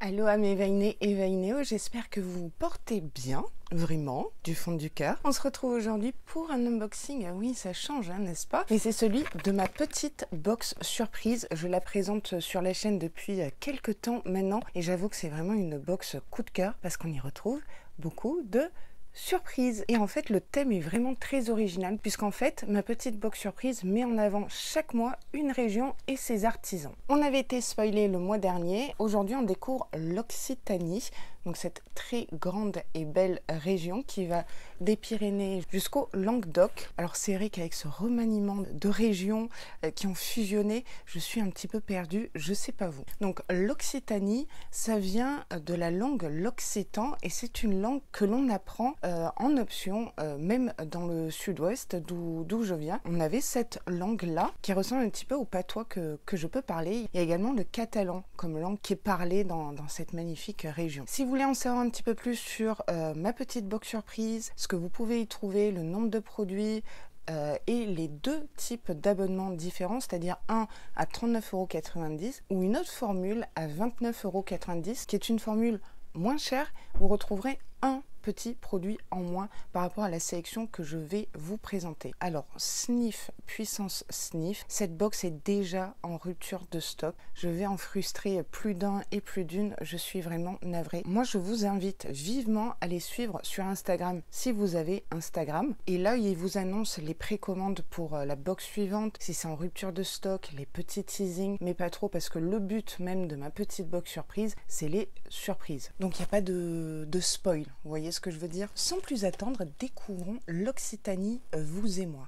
Allô à mes Veinés et Veinéos, j'espère que vous vous portez bien, vraiment, du fond du cœur. On se retrouve aujourd'hui pour un unboxing, oui ça change, hein, n'est-ce pas? Et c'est celui de ma petite box surprise, je la présente sur la chaîne depuis quelques temps maintenant et j'avoue que c'est vraiment une box coup de cœur parce qu'on y retrouve beaucoup de surprise. Et en fait le thème est vraiment très original puisqu'en fait ma petite box surprise met en avant chaque mois une région et ses artisans. On avait été spoilé le mois dernier, aujourd'hui on découvre l'Occitanie, donc cette très grande et belle région qui va des Pyrénées jusqu'au Languedoc. Alors c'est vrai qu'avec ce remaniement de régions qui ont fusionné, je suis un petit peu perdue, je sais pas vous. Donc l'Occitanie, ça vient de la langue l'occitan et c'est une langue que l'on apprend en option, même dans le sud-ouest d'où je viens. On avait cette langue-là qui ressemble un petit peu au patois que je peux parler. Il y a également le catalan comme langue qui est parlée dans cette magnifique région. Si vous voulez en savoir un petit peu plus sur ma petite box surprise, ce que vous pouvez y trouver, le nombre de produits, et les deux types d'abonnements différents, c'est-à-dire un à 39,90 € ou une autre formule à 29,90 € qui est une formule moins chère, vous retrouverez un petit produit en moins par rapport à la sélection que je vais vous présenter. Alors Sniff, puissance Sniff, cette box est déjà en rupture de stock. Je vais en frustrer plus d'un et plus d'une, je suis vraiment navrée. Moi je vous invite vivement à les suivre sur Instagram si vous avez Instagram. Et là ils vous annoncent les précommandes pour la box suivante, si c'est en rupture de stock, les petits teasings, mais pas trop parce que le but même de ma petite box surprise, c'est les surprises. Donc il n'y a pas de spoil, vous voyez ce que je veux dire? Sans plus attendre, découvrons l'Occitanie, vous et moi.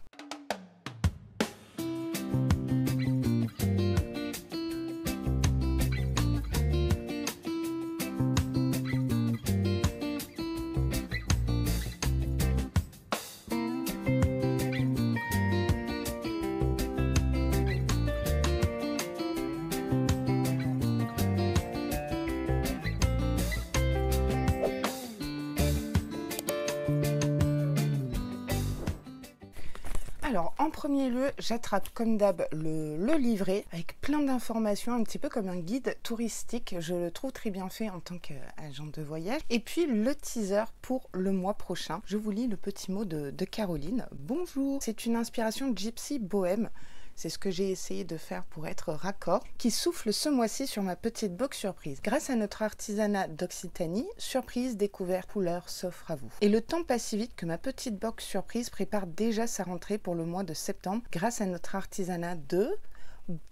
Alors, en premier lieu, j'attrape comme d'hab le livret avec plein d'informations, un petit peu comme un guide touristique. Je le trouve très bien fait en tant qu'agent de voyage. Et puis, le teaser pour le mois prochain. Je vous lis le petit mot de Caroline. Bonjour, c'est une inspiration gypsy bohème. C'est ce que j'ai essayé de faire pour être raccord, qui souffle ce mois-ci sur ma petite box surprise. Grâce à notre artisanat d'Occitanie, surprise, découverte, couleur s'offre à vous. Et le temps passe si vite que ma petite box surprise prépare déjà sa rentrée pour le mois de septembre grâce à notre artisanat de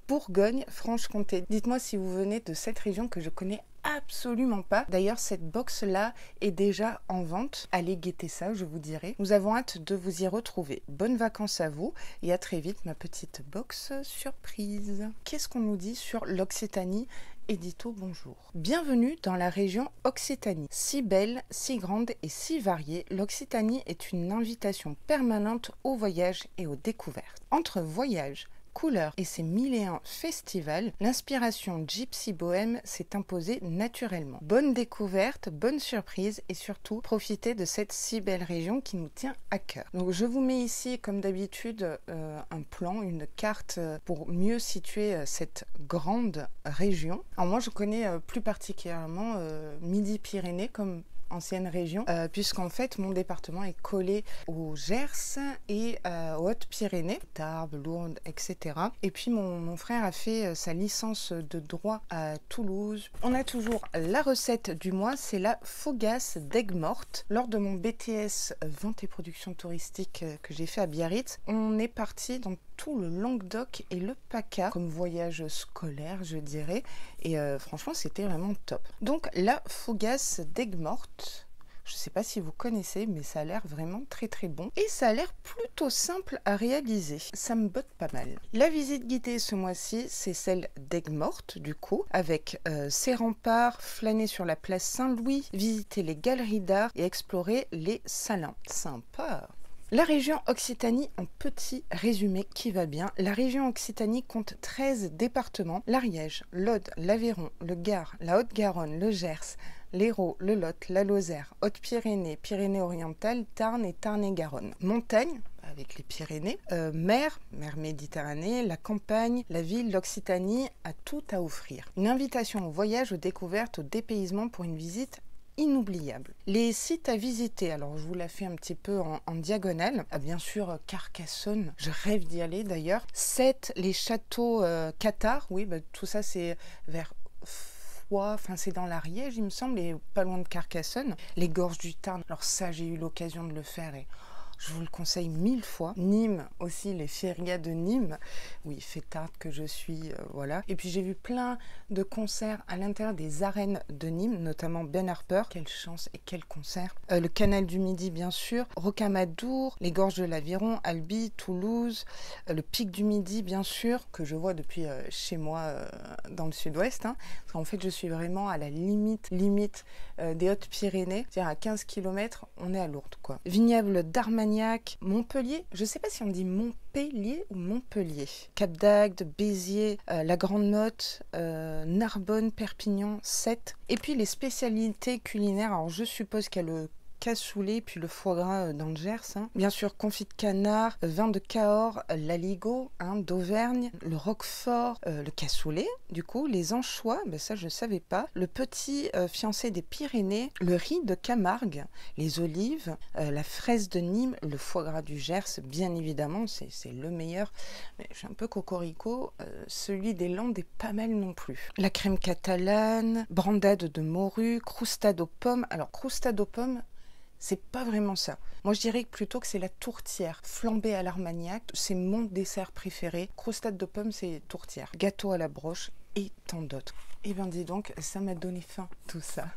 Bourgogne-Franche-Comté. Dites-moi si vous venez de cette région que je connais absolument pas. D'ailleurs, cette box-là est déjà en vente. Allez guetter ça, je vous dirai. Nous avons hâte de vous y retrouver. Bonnes vacances à vous et à très vite, ma petite box surprise. Qu'est-ce qu'on nous dit sur l'Occitanie? Édito, bonjour. Bienvenue dans la région Occitanie. Si belle, si grande et si variée, l'Occitanie est une invitation permanente au voyage et aux découvertes. Entre voyage, couleurs et ses 1001 festivals, l'inspiration gypsy bohème s'est imposée naturellement. Bonne découverte, bonne surprise et surtout profitez de cette si belle région qui nous tient à cœur. Donc je vous mets ici comme d'habitude un plan, une carte pour mieux situer cette grande région. Alors moi je connais plus particulièrement Midi-Pyrénées comme ancienne région, puisqu'en fait mon département est collé au Gers et aux Hautes-Pyrénées, Tarbes, Lourdes, etc. Et puis mon frère a fait sa licence de droit à Toulouse. On a toujours la recette du mois, c'est la fougasse d'aigues mortes. Lors de mon BTS vente et production touristique que j'ai fait à Biarritz, on est parti dans tout le Languedoc et le PACA comme voyage scolaire, je dirais, et franchement c'était vraiment top. Donc la fougasse d'aigues mortes, je ne sais pas si vous connaissez, mais ça a l'air vraiment très très bon et ça a l'air plutôt simple à réaliser. Ça me botte pas mal. La visite guidée ce mois-ci, c'est celle d'aigues mortes du coup, avec ses remparts, flâner sur la place Saint-Louis, visiter les galeries d'art et explorer les salins. Sympa. La région Occitanie, en petit résumé qui va bien. La région Occitanie compte 13 départements, l'Ariège, l'Aude, l'Aveyron, le Gard, la Haute-Garonne, le Gers, l'Hérault, le Lot, la Lozère, Haute-Pyrénées, Pyrénées-Orientales, Tarn et Tarn-et-Garonne. Montagne, avec les Pyrénées. Mer Méditerranée, la campagne, la ville, l'Occitanie a tout à offrir. Une invitation au voyage, aux découvertes, au dépaysement pour une visite inoubliable. Les sites à visiter, alors je vous la fais un petit peu en diagonale. Bien sûr, Carcassonne, je rêve d'y aller d'ailleurs. Sète, les châteaux cathares, oui, tout ça c'est vers Foix, enfin c'est dans l'Ariège il me semble, et pas loin de Carcassonne. Les gorges du Tarn, alors ça j'ai eu l'occasion de le faire et je vous le conseille 1000 fois. Nîmes aussi, les férias de Nîmes. Oui, fêtarde que je suis, voilà. Et puis j'ai vu plein de concerts à l'intérieur des arènes de Nîmes, notamment Ben Harper. Quelle chance et quel concert. Le canal du Midi, bien sûr. Rocamadour, les gorges de l'Aviron, Albi, Toulouse. Le pic du Midi, bien sûr, que je vois depuis chez moi dans le sud-ouest. Hein. Parce qu'en fait, je suis vraiment à la limite des Hautes-Pyrénées. C'est-à-dire à 15 km, on est à Lourdes, quoi. Vignoble d'Armagnac, Montpellier, je ne sais pas si on dit Montpellier ou Montpellier. Cap d'Agde, Béziers, la Grande Motte, Narbonne, Perpignan, Sète. Et puis les spécialités culinaires, alors je suppose qu'il y a le cassoulet, puis le foie gras dans le Gers. Hein. Bien sûr, confit de canard, vin de Cahors, l'aligot d'Auvergne, le roquefort, le cassoulet, du coup, les anchois, ça je ne savais pas, le petit fiancé des Pyrénées, le riz de Camargue, les olives, la fraise de Nîmes, le foie gras du Gers, bien évidemment, c'est le meilleur. Mais je suis un peu cocorico, celui des Landes est pas mal non plus. La crème catalane, brandade de morue, croustade aux pommes. Alors, croustade aux pommes, c'est pas vraiment ça. Moi, je dirais plutôt que c'est la tourtière flambée à l'armagnac. C'est mon dessert préféré. Croustade de pommes, c'est tourtière. Gâteau à la broche et tant d'autres. Eh bien, dis donc, ça m'a donné faim, tout ça.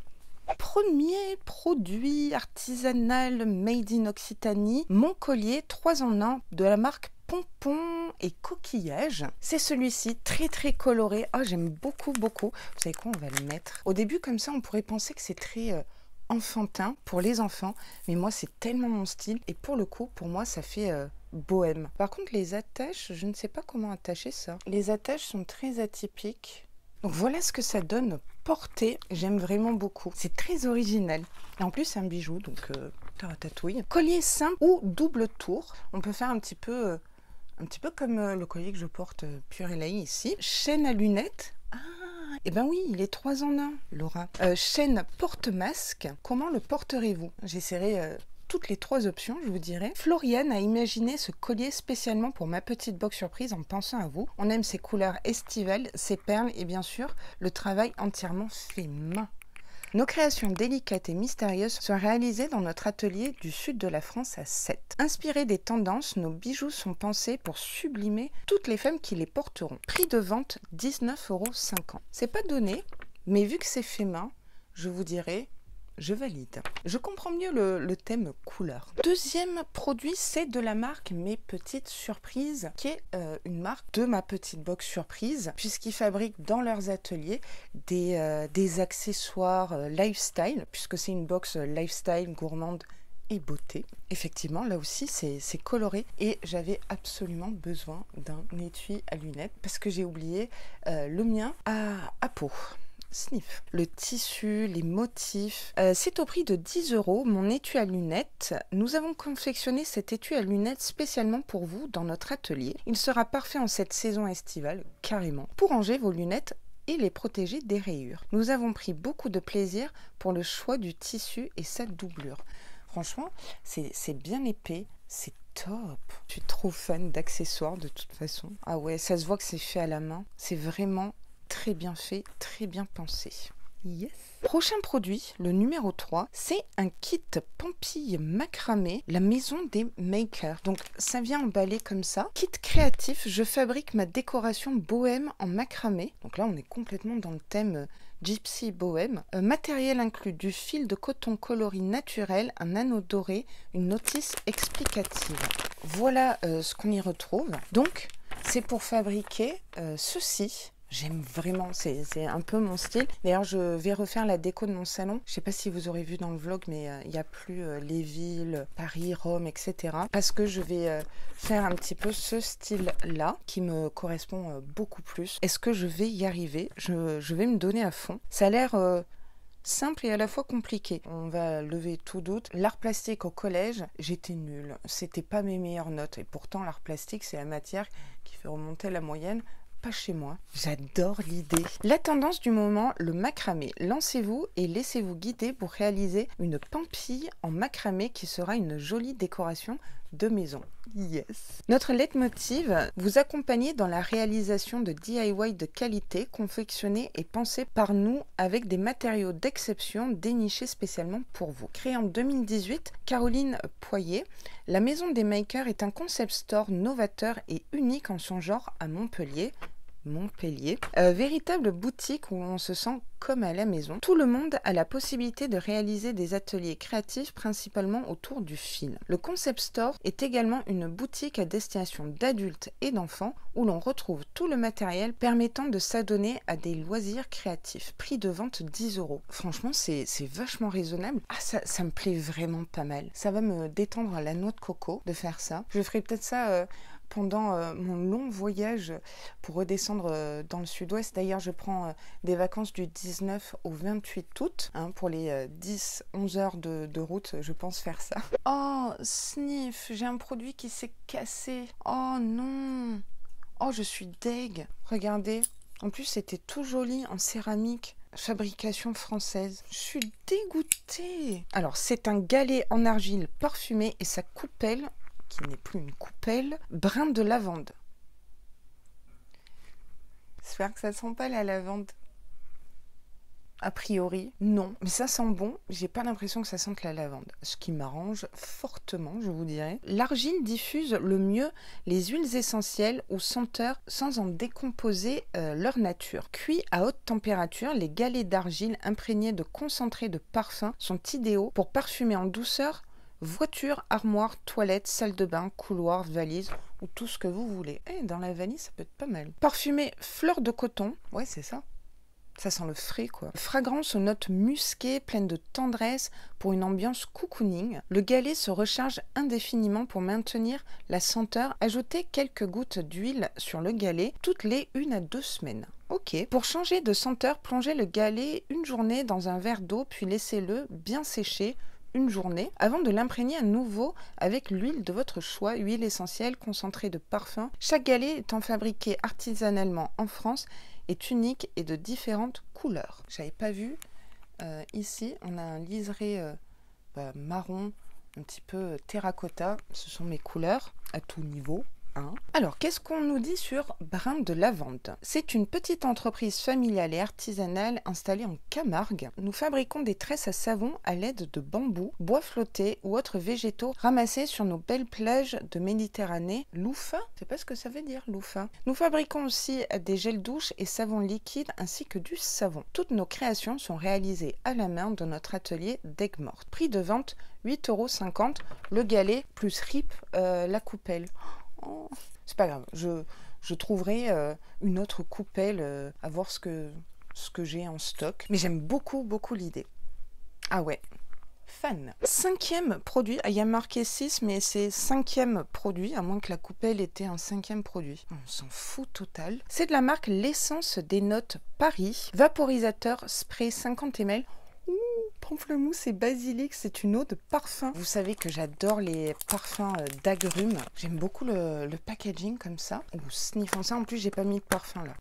Premier produit artisanal made in Occitanie, mon collier 3 en 1 de la marque Pompon et Coquillage. C'est celui-ci, très très coloré. Ah, j'aime beaucoup. Vous savez quoi, on va le mettre. Au début, comme ça, on pourrait penser que c'est très enfantin pour les enfants, mais moi c'est tellement mon style et pour le coup pour moi ça fait bohème. Par contre les attaches, je ne sais pas comment attacher ça. Les attaches sont très atypiques. Donc voilà ce que ça donne porté, j'aime vraiment beaucoup. C'est très original. Et en plus c'est un bijou, donc taratouille. Collier simple ou double tour. On peut faire un petit peu comme le collier que je porte Pure et Laï ici. Chaîne à lunettes. Eh ben oui, il est 3 en 1, Laura. Chaîne porte-masque, comment le porterez-vous? J'essaierai toutes les 3 options, je vous dirai. Floriane a imaginé ce collier spécialement pour ma petite box surprise en pensant à vous. On aime ses couleurs estivales, ses perles et bien sûr, le travail entièrement fait main. Nos créations délicates et mystérieuses sont réalisées dans notre atelier du sud de la France à Sète. Inspirés des tendances, nos bijoux sont pensés pour sublimer toutes les femmes qui les porteront. Prix de vente 19,50 €. C'est pas donné, mais vu que c'est fait main, je vous dirais, je valide. Je comprends mieux le thème couleur. Deuxième produit, c'est de la marque Mes Petites Surprises, qui est une marque de ma petite box surprise, puisqu'ils fabriquent dans leurs ateliers des accessoires lifestyle, puisque c'est une box lifestyle gourmande et beauté. Effectivement, là aussi, c'est coloré et j'avais absolument besoin d'un étui à lunettes parce que j'ai oublié le mien à Pau. Sniff. Le tissu, les motifs, c'est au prix de 10 €, mon étui à lunettes. Nous avons confectionné cet étui à lunettes spécialement pour vous dans notre atelier. Il sera parfait en cette saison estivale, carrément, pour ranger vos lunettes et les protéger des rayures. Nous avons pris beaucoup de plaisir pour le choix du tissu et sa doublure. Franchement, c'est bien épais, c'est top. Je suis trop fan d'accessoires de toute façon. Ah ouais, ça se voit que c'est fait à la main. C'est vraiment très bien fait, très bien pensé. Yes. Prochain produit, le numéro 3, c'est un kit Pampille macramé, la maison des makers. Donc ça vient emballé comme ça. Kit créatif, je fabrique ma décoration bohème en macramé. Donc là on est complètement dans le thème gypsy bohème. Matériel inclus, du fil de coton coloris naturel, un anneau doré, une notice explicative. Voilà ce qu'on y retrouve. Donc c'est pour fabriquer ceci. J'aime vraiment, c'est un peu mon style. D'ailleurs, je vais refaire la déco de mon salon. Je ne sais pas si vous aurez vu dans le vlog, mais il n'y a plus les villes, Paris, Rome, etc. Parce que je vais faire un petit peu ce style-là, qui me correspond beaucoup plus. Est-ce que je vais y arriver? Je vais me donner à fond. Ça a l'air simple et à la fois compliqué. On va lever tout doute. L'art plastique au collège, j'étais nulle. C'était pas mes meilleures notes. Et pourtant, l'art plastique, c'est la matière qui fait remonter la moyenne. Pas chez moi. J'adore l'idée. La tendance du moment, le macramé. Lancez-vous et laissez-vous guider pour réaliser une pampille en macramé qui sera une jolie décoration de maison. Yes. Notre leitmotiv, vous accompagner dans la réalisation de DIY de qualité, confectionnés et pensés par nous avec des matériaux d'exception dénichés spécialement pour vous. Créée en 2018, Caroline Poyer, la Maison des Makers est un concept store novateur et unique en son genre à Montpellier, véritable boutique où on se sent comme à la maison. Tout le monde a la possibilité de réaliser des ateliers créatifs principalement autour du fil. Le Concept Store est également une boutique à destination d'adultes et d'enfants où l'on retrouve tout le matériel permettant de s'adonner à des loisirs créatifs. Prix de vente 10 €. Franchement, c'est vachement raisonnable. Ah, ça me plaît vraiment pas mal. Ça va me détendre à la noix de coco de faire ça. Je ferai peut-être ça pendant mon long voyage pour redescendre dans le sud-ouest. D'ailleurs, je prends des vacances du 19 au 28 août. Pour les 10-11 heures de route, je pense faire ça. Oh, sniff, j'ai un produit qui s'est cassé. Oh non. Oh, je suis deg. Regardez. En plus, c'était tout joli en céramique. Fabrication française. Je suis dégoûtée. Alors, c'est un galet en argile parfumé et sa coupelle, qui n'est plus une coupelle, brun de lavande. J'espère que ça sent pas la lavande. A priori, non. Mais ça sent bon. J'ai pas l'impression que ça sente la lavande. Ce qui m'arrange fortement, je vous dirais. L'argile diffuse le mieux les huiles essentielles ou senteurs sans en décomposer leur nature. Cuits à haute température, les galets d'argile imprégnés de concentré de parfum sont idéaux pour parfumer en douceur voiture, armoire, toilette, salle de bain, couloir, valise ou tout ce que vous voulez. Dans la valise, ça peut être pas mal. Parfumé fleur de coton. Ouais, c'est ça. Ça sent le frais, quoi. Fragrance aux notes musquées, pleines de tendresse pour une ambiance cocooning. Le galet se recharge indéfiniment pour maintenir la senteur. Ajoutez quelques gouttes d'huile sur le galet toutes les 1 à 2 semaines. Ok. Pour changer de senteur, plongez le galet une journée dans un verre d'eau, puis laissez-le bien sécher une journée avant de l'imprégner à nouveau avec l'huile de votre choix, huile essentielle concentrée de parfum. Chaque galet étant fabriqué artisanalement en France est unique et de différentes couleurs. J'avais pas vu. Ici, on a un liseré marron, un petit peu terracotta. Ce sont mes couleurs à tout niveau. Alors, qu'est-ce qu'on nous dit sur Brin de Lavande? C'est une petite entreprise familiale et artisanale installée en Camargue. Nous fabriquons des tresses à savon à l'aide de bambou, bois flotté ou autres végétaux ramassés sur nos belles plages de Méditerranée. Loufa, je sais pas ce que ça veut dire, loufa. Nous fabriquons aussi des gels douche et savons liquides ainsi que du savon. Toutes nos créations sont réalisées à la main dans notre atelier d'Aigues-Mortes. Prix de vente 8,50 €, le galet plus rip la coupelle. Oh, c'est pas grave, je trouverai une autre coupelle à voir ce que j'ai en stock. Mais j'aime beaucoup l'idée. Ah ouais, fan. 5e produit, il y a marqué 6, mais c'est 5e produit, à moins que la coupelle était un 5e produit. On s'en fout total. C'est de la marque L'Essence des Notes Paris, vaporisateur spray 50 ml. Pamplemousse et basilic, c'est une eau de parfum. Vous savez que j'adore les parfums d'agrumes. J'aime beaucoup le packaging comme ça. Sniffant ça, en plus j'ai pas mis de parfum là.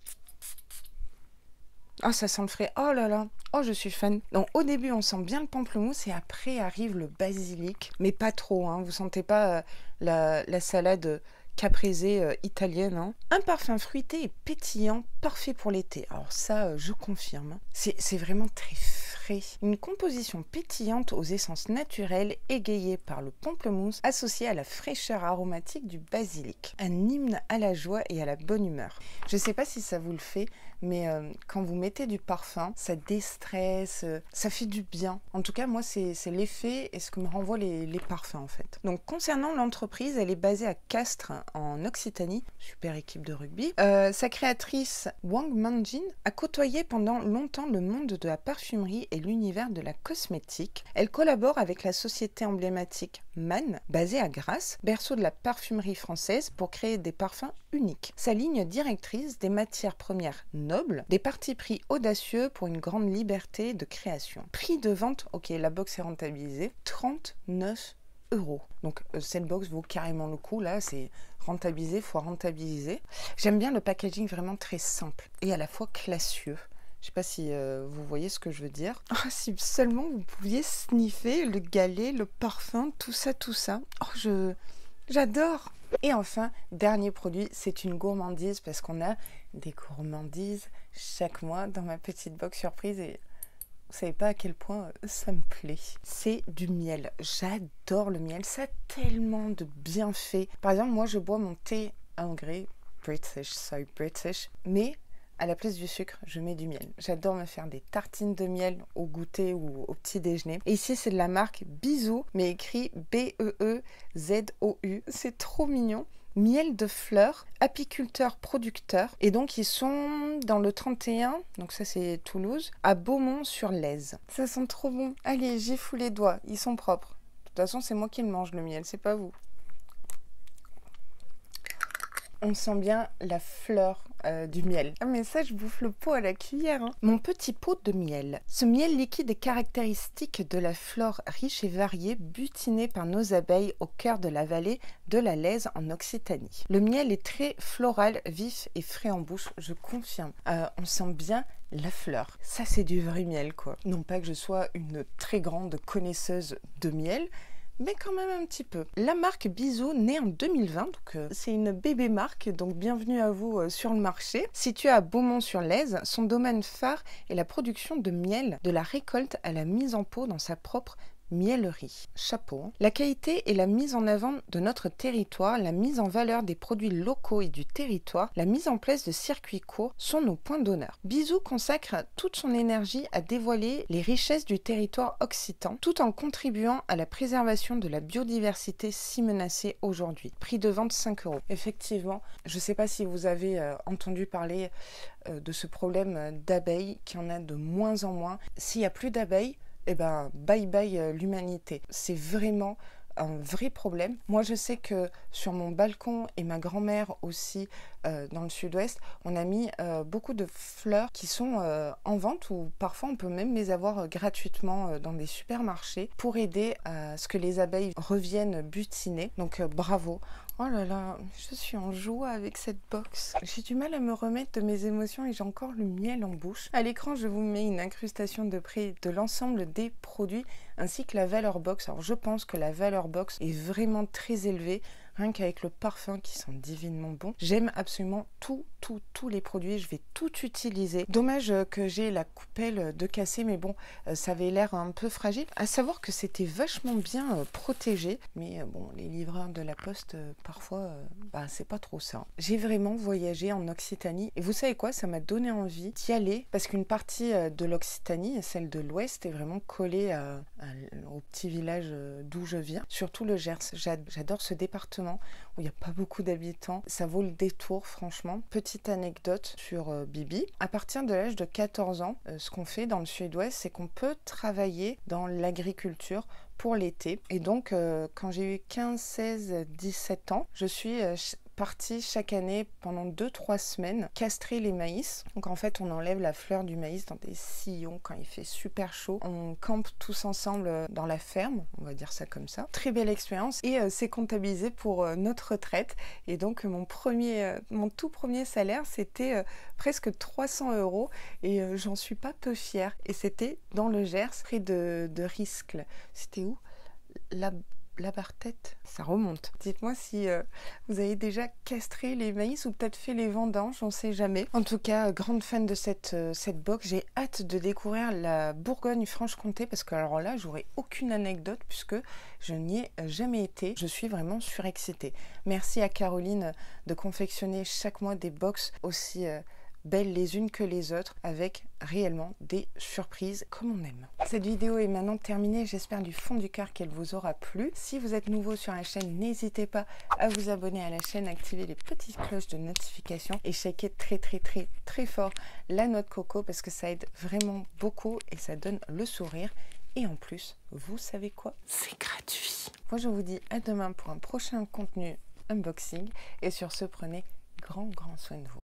Ah, ça sent le frais. Oh là là. Oh, je suis fan. Donc au début on sent bien le pamplemousse et après arrive le basilic. Mais pas trop, hein. Vous sentez pas la salade caprese italienne. Hein. Un parfum fruité et pétillant, parfait pour l'été. Alors ça, je confirme. C'est vraiment très frais. Une composition pétillante aux essences naturelles égayée par le pamplemousse associée à la fraîcheur aromatique du basilic. Un hymne à la joie et à la bonne humeur. Je ne sais pas si ça vous le fait, mais quand vous mettez du parfum, ça déstresse, ça fait du bien. En tout cas, moi, c'est l'effet et ce que me renvoient les parfums en fait. Donc concernant l'entreprise, elle est basée à Castres en Occitanie, super équipe de rugby. Sa créatrice Wang Manjin a côtoyé pendant longtemps le monde de la parfumerie et l'univers de la cosmétique. Elle collabore avec la société emblématique Man, basée à Grasse, berceau de la parfumerie française, pour créer des parfums uniques. Sa ligne directrice des matières premières nobles noble, des partis pris audacieux pour une grande liberté de création. Prix de vente, ok, la box est rentabilisée, 39 €. Donc cette box vaut carrément le coup, là c'est rentabilisé, faut rentabiliser. J'aime bien le packaging vraiment très simple et à la fois classieux. Je sais pas si vous voyez ce que je veux dire. Oh, si seulement vous pouviez sniffer le galet, le parfum, tout ça, tout ça. Oh, j'adore. Et enfin, dernier produit, c'est une gourmandise parce qu'on a des gourmandises chaque mois dans ma petite box surprise et vous savez pas à quel point ça me plaît. C'est du miel. J'adore le miel. Ça a tellement de bienfaits. Par exemple, moi, je bois mon thé anglais, British, mais à la place du sucre, je mets du miel. J'adore me faire des tartines de miel au goûter ou au petit déjeuner. Et ici, c'est de la marque Bisou, mais écrit B-E-E-Z-O-U. C'est trop mignon. Miel de fleurs, apiculteurs producteurs. Et donc, ils sont dans le 31, donc ça c'est Toulouse, à Beaumont-sur-Lèze. Ça sent trop bon. Allez, j'y fous les doigts, ils sont propres. De toute façon, c'est moi qui le mange le miel, c'est pas vous. On sent bien la fleur du miel. Ah mais ça, je bouffe le pot à la cuillère. Hein. Mon petit pot de miel. Ce miel liquide est caractéristique de la flore riche et variée butinée par nos abeilles au cœur de la vallée de la Lèze en Occitanie. Le miel est très floral, vif et frais en bouche, je confirme. On sent bien la fleur. Ça, c'est du vrai miel, quoi. Non pas que je sois une très grande connaisseuse de miel, mais quand même un petit peu. La marque Bisou, née en 2020, donc c'est une bébé marque, donc bienvenue à vous sur le marché. Située à Beaumont-sur-Lèze, son domaine phare est la production de miel, de la récolte à la mise en pot dans sa propre miellerie. Chapeau. Hein. La qualité et la mise en avant de notre territoire, la mise en valeur des produits locaux et du territoire, la mise en place de circuits courts sont nos points d'honneur. Bisou consacre toute son énergie à dévoiler les richesses du territoire occitan, tout en contribuant à la préservation de la biodiversité si menacée aujourd'hui. Prix de vente 5 €. Effectivement, je ne sais pas si vous avez entendu parler de ce problème d'abeilles, qu'il y en a de moins en moins. S'il n'y a plus d'abeilles, eh ben, bye bye l'humanité. C'est vraiment un vrai problème. Moi, je sais que sur mon balcon et ma grand-mère aussi, dans le sud-ouest, on a mis beaucoup de fleurs qui sont en vente ou parfois on peut même les avoir gratuitement dans des supermarchés pour aider à ce que les abeilles reviennent butiner. Donc bravo. Oh là là, je suis en joie avec cette box. J'ai du mal à me remettre de mes émotions et j'ai encore le miel en bouche. À l'écran, je vous mets une incrustation de prix de l'ensemble des produits ainsi que la valeur box. Alors je pense que la valeur box est vraiment très élevée, rien qu'avec le parfum qui sent divinement bon. J'aime absolument tous les produits, je vais tout utiliser. Dommage que j'ai la coupelle de cassé, mais bon, ça avait l'air un peu fragile. À savoir que c'était vachement bien protégé, mais bon, les livreurs de la poste, parfois, c'est pas trop ça. J'ai vraiment voyagé en Occitanie, et vous savez quoi, ça m'a donné envie d'y aller, parce qu'une partie de l'Occitanie, celle de l'Ouest, est vraiment collée au petit village d'où je viens, surtout le Gers. J'adore ce département où il n'y a pas beaucoup d'habitants. Ça vaut le détour, franchement. Petite anecdote sur Bibi. À partir de l'âge de 14 ans, ce qu'on fait dans le sud-ouest, c'est qu'on peut travailler dans l'agriculture pour l'été. Et donc, quand j'ai eu 15, 16, 17 ans, je suis partie chaque année pendant 2-3 semaines castrer les maïs. Donc en fait on enlève la fleur du maïs dans des sillons quand il fait super chaud. On campe tous ensemble dans la ferme, on va dire ça comme ça. Très belle expérience et c'est comptabilisé pour notre retraite. Et donc mon tout premier salaire c'était presque 300 € et j'en suis pas peu fière. Et c'était dans le Gers, près de Riscle. C'était où? La barre-tête, ça remonte. Dites-moi si vous avez déjà castré les maïs ou peut-être fait les vendanges, on sait jamais. En tout cas, grande fan de cette box. J'ai hâte de découvrir la Bourgogne-Franche-Comté parce que alors là, j'aurai aucune anecdote puisque je n'y ai jamais été. Je suis vraiment surexcitée. Merci à Caroline de confectionner chaque mois des box aussi belles les unes que les autres, avec réellement des surprises comme on aime. Cette vidéo est maintenant terminée, j'espère du fond du cœur qu'elle vous aura plu. Si vous êtes nouveau sur la chaîne, n'hésitez pas à vous abonner à la chaîne, activer les petites cloches de notification et shaker très fort la noix de coco parce que ça aide vraiment beaucoup et ça donne le sourire. Et en plus, vous savez quoi? C'est gratuit. Moi je vous dis à demain pour un prochain contenu unboxing et sur ce, prenez grand soin de vous.